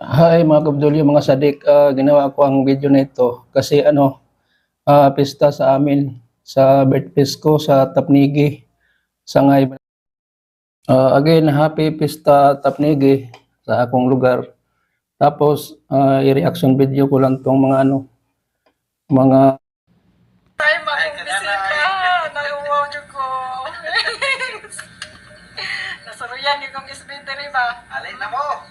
Hi mga kabdulyo, mga sadik. Ginawa ko ang video na ito kasi pista sa amin sa birthplace ko sa Tapnigi, Sangay. Again, happy pista Tapnigi sa akong lugar. Tapos i-reaction video ko lang tong mga Time akong bisita, nauwaw niyo ko. Nasuruyan yung kong isbinte rin ba? Alin na mo?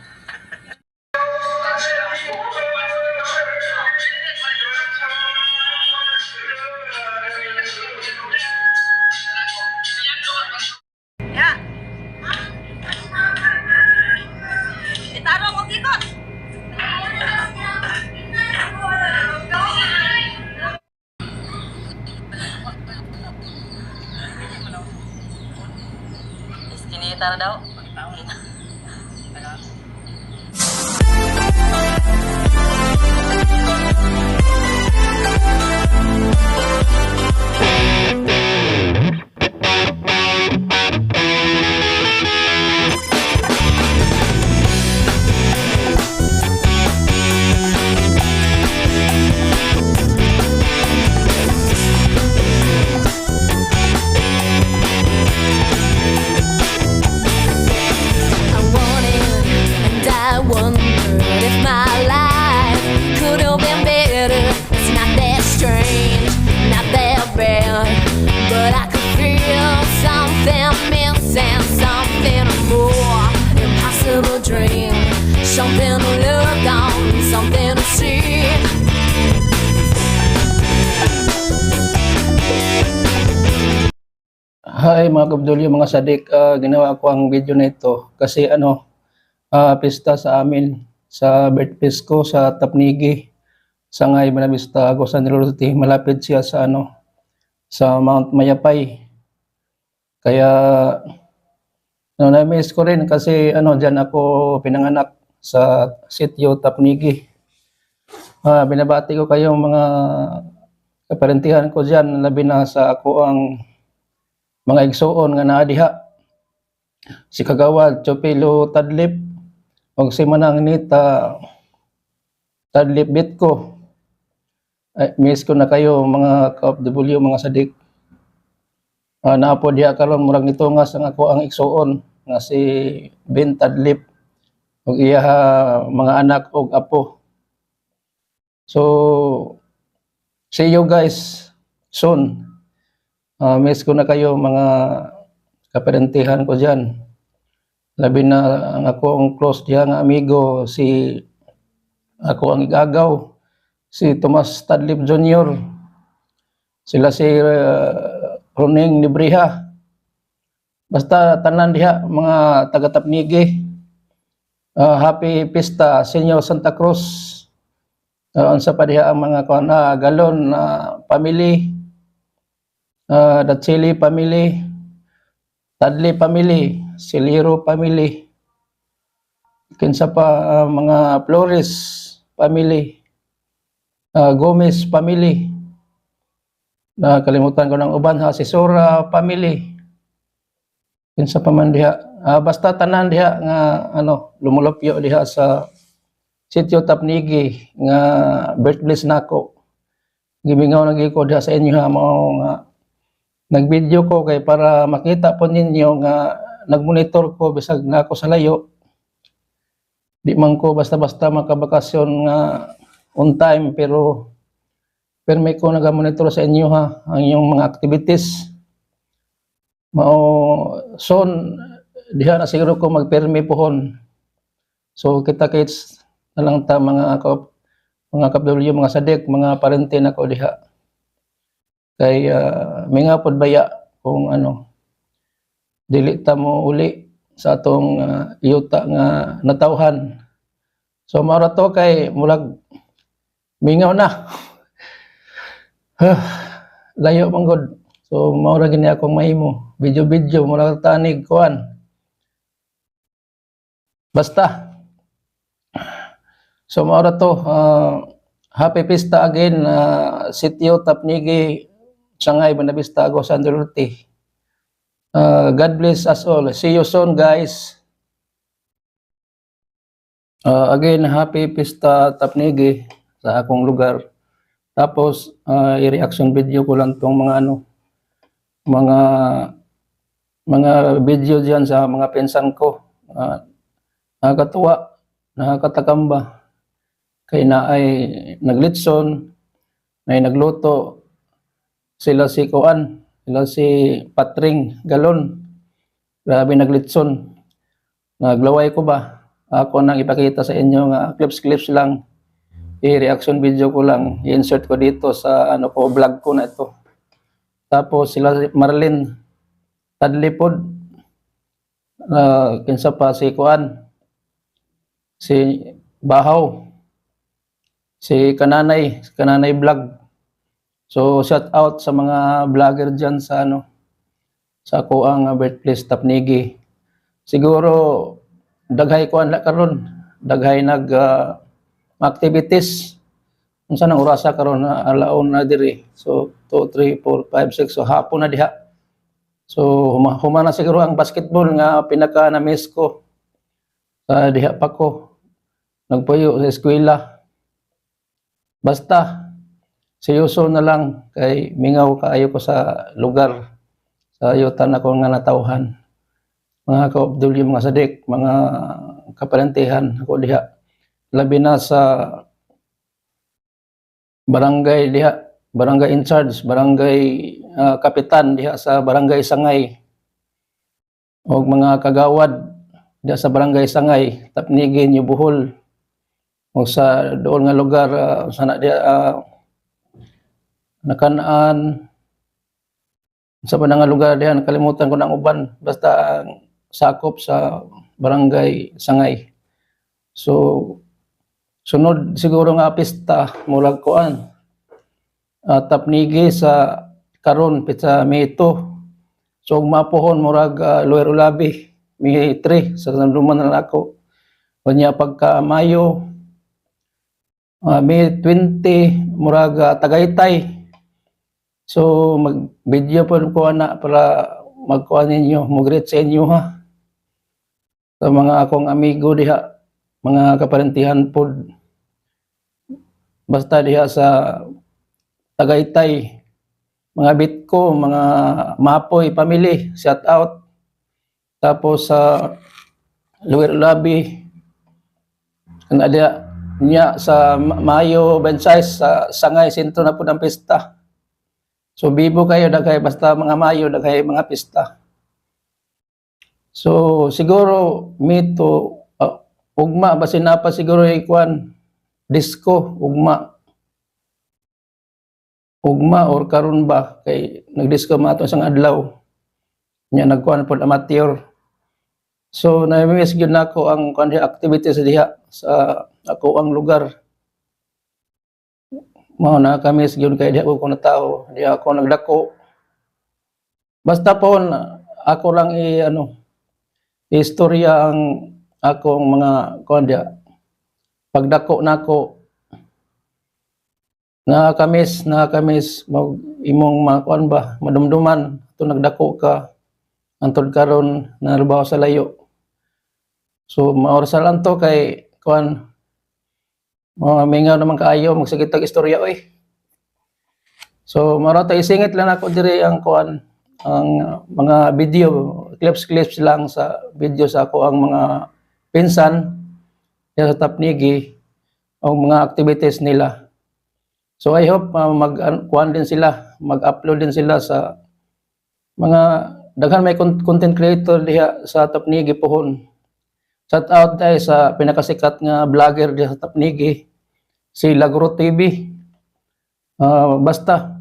Ya. Itarong ko kikot. Iskinita na daw. I wanted and I wondered if my life could have been better. It's not that strange, not that bad, but I could feel something missing, something more, impossible dream, something to look on, something to see. Hi mga kabdulyo, mga sadik. Ginawa ko ang video na ito kasi pista sa amin sa birthplace ko sa Tapnigi, Sangay, Buenavista, Agusan del Norte. Malapit siya sa sa Mount Mayapay. Kaya na-miss ko rin kasi diyan ako pinanganak sa sitio Tapnigi. Binabati ko kayong mga kaparentihan ko diyan, labi na sa ako ang mga igsuon nga naa diha. Si Kagawad Chopilo Tadlip og si Manang Nita Tadlip Bitko. Ay, miss ko na kayo mga ka-OFW, mga sadik. Naapo diha karon murag nito nga sang ako ang igsuon nga si Ben Tadlip og iya mga anak og apo. So see you guys soon. Miss ko na kayo mga kaparentihan ko dyan. Labi na ang ako ang close diya nga amigo, si ako ang igagaw, si Tomas Tadlip Jr. Sila si Roning Libriha. Basta tanan diha mga taga Tapnigi. Happy Pista Senyor Santa Cruz. Unsa pa diha ang mga galon family. The Chili family, Tadli family, Siliro family, kinsa pa mga Flores family, Gomez family, kalimutan ko ng uban si Sora family, kinsa pa man diha, basta tanan diha nga lumulupyo diha sa sitio Tapnigi nga birthplace nako. Gimingaw lagi ko diha sa inyo mao nga nag-video ko kay para makita po ninyo nga nag-monitor ko bisag na ako sa layo. Di man ko basta-basta makabakasyon nga on time, pero permi ko nag-monitor sa inyo ang inyong mga activities. Mao soon diha na siguro ko magpermi pohon. So kita-kits na lang ta mga kabdulyo, mga sadik, mga parente na ko diha. Kay may nga pod baya kung dili ta mo uli sa atong yuta nga natawhan. So mao ra to kay mulag mingaw na. Layo man gud. So mao ra gini akong mahimo. Video mula tanig kuan. Basta. So mao ra to. Happy Pista again, sitio Tapnigi, Sangay, Buenavista, Agusan del Norte. God bless us all. See you soon, guys. Again, happy Pista Tapnigi sa akong lugar. Tapos, i-reaction video ko lang tong mga mga mga video diyan sa mga pinsan ko. Nakakatuwa, nakakatakamba. Kay na ay naglitson, na ay nagluto, sila si Kuan, sila si Patring Galon. Grabe naglitson. Naglaway ko ba? Ako nang ipakita sa inyo nga clips lang. I-reaction video ko lang. I-insert ko dito sa vlog ko na ito. Tapos sila si Marlene Tadlipod. Kinsa pa si Kuan. Si Bahaw. Si Kananay Vlog. So shout out sa mga vlogger diyan sa sa ako ang birthplace Tapnigi. Siguro daghay kuan la karon, daghay nag activities. Unsa nang orasa karon na alaon na diri. So 2, 3, 4, 5, 6 so hapon na diha. So humana siguro ang basketball nga pinaka na miss ko. Sa diha pa ko nagpuyo sa eskwela. Basta seryoso na lang kay mingaw kaayo ko sa lugar sa yutan ako nga natawhan. Mga kaobdulyo, mga sadik, mga kaparentihan ako diha. Labi na sa barangay diha, barangay in charge, barangay kapitan diha sa barangay Sangay. O mga kagawad diha sa barangay Sangay, Tapnigi, New Bohol. O sa doon nga lugar sana diha Nakanaan sa pa nga lugar diha nakalimutan ko ng uban basta sakop sa barangay Sangay. So sunod siguro nga pista murag kuan Tapnigi sa karon pitsa May 2. So mapuhon murag Lower Ulabi May 3 sa nanduman na ako. Kanya pagka Mayo May 20 murag Tagaytay. So mag-video po ko na para magkuha ninyo, mag-greet sa inyo ha. Sa mga akong amigo diha, mga kaparentihan po. Basta diha sa Tagaytay, mga bitko, mga mapoy, family, shout out. Tapos sa Lower Ulabi, diha niya sa Mayo, Bensais, sa Sangay, sentro na po ng pista. So bibo kayo daghay basta mga Mayo daghay mga pista. So siguro mito ugma basin na pa siguro ikuan disco ugma or karon ba kay nagdisco man ato isang adlaw nya nagkuan pod amateur. So na-miss gyud nako ang kuan activities diha sa ako ang lugar. Mao na kami gyud kay di ako na tao, di ako nagdako. Basta po ako lang istorya ang akong mga kuan dia. Pagdako nako nakakamis imong mga kuan ba madumduman to nagdako ka antod karon narbaho sa layo. So maorsal lang to kay kuan mingaw naman kaayo magsagitag istorya oy. So marata isingit lang ako diri ang kuan ang mga video clips lang sa video sa ako ang mga pinsan sa Tapnigi ang mga activities nila. So I hope kuan din sila, mag-upload din sila sa mga daghan may content creator diha sa Tapnigi pohon. Shout out tayo sa pinakasikat nga vlogger diha sa Tapnigi, si Lagro TV. Basta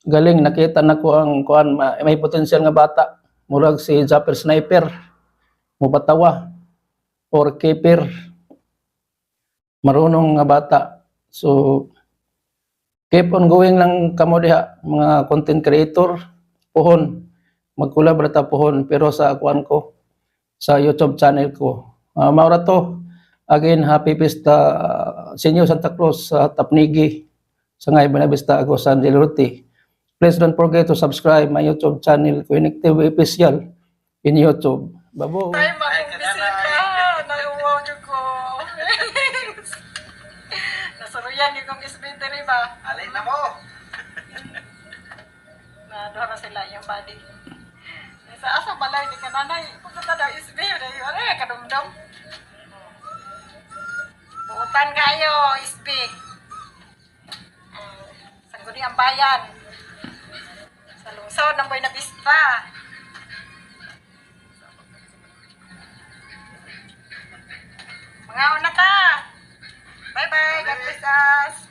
galing nakita nako ang kuan may potensyal nga bata, murag si Zapper Sniper, mupatawa or keeper. Marunong nga bata. So keep on going lang kamo diha mga content creator pohon. Magkulab ta pohon pero sa kuan ko sa YouTube channel ko. Maura to. Again, happy Pista Senyo Santa Cruz sa Tapnigi. Sa ngay Buenavista ako sa Angelotti. Please don't forget to subscribe my YouTube channel, Connective Official in YouTube. Babo. Ay, maong bisita. Naiuwaw niyo ko. Yan yung isbiteri ba? Alay na mo. Nadora sila yung body. Sa asa balay ni kananay, pupunta daw isbi, ano kadumdum. Buutan kayo, isbi. Sangguni ang bayan. Sa lungsod ng Buena Vista. Mga una ka. Bye-bye, God bless us.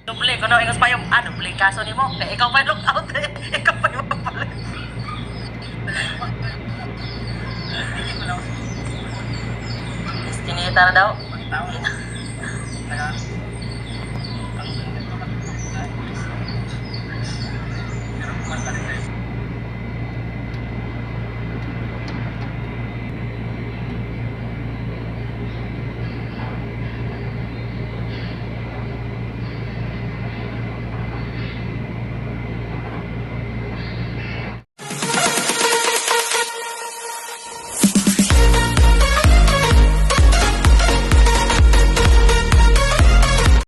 Dubli, kuno ingos pa yung, dubli kaso ni mo. Kaya ikaw pa yung lookout eh. Ikaw pa yung magpalit. Kinita na daw.